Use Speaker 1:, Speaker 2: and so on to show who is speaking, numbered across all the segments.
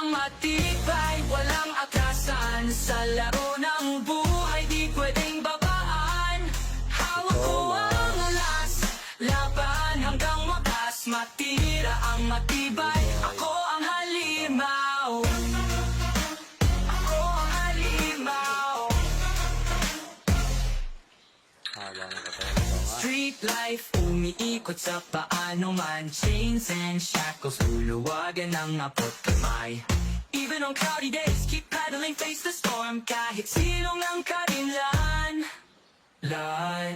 Speaker 1: ang matibay, walang akasan. Sa laro ng buhay, di pwedeng babaan. Hawak ko ang alas, laban hanggang wakas. Matira ang matibay, ako ang halimaw. Ako ang halimaw.
Speaker 2: Haba ng katawan ko nga.
Speaker 1: Street life, umiikot sa paano man. Chains and shackles, luluwagan ng apot kamay. Even on cloudy days, keep paddling, face the storm. Kahit silong ang karinlan.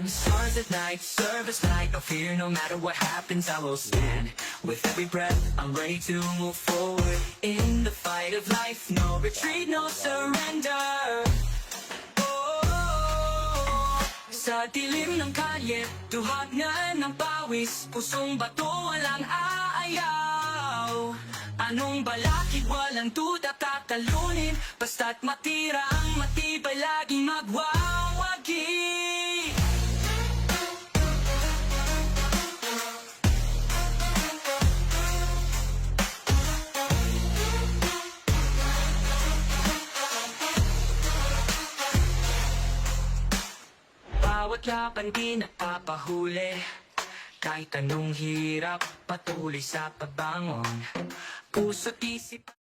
Speaker 1: Stars at night, service like no fear. No matter what happens, I will stand. With every breath, I'm ready to move forward. In the fight of life, no retreat, no surrender. Sa dilim ng kalye, duhagan ng pawis. Pusong bato, walang aayaw. Anong balakid, walang duda tatalunin. Basta't matira ang matibay, laging magwawagi. Bawat laban di napapahuli. Kahit anong hirap, patuloy sa pagbangon. Puso't isip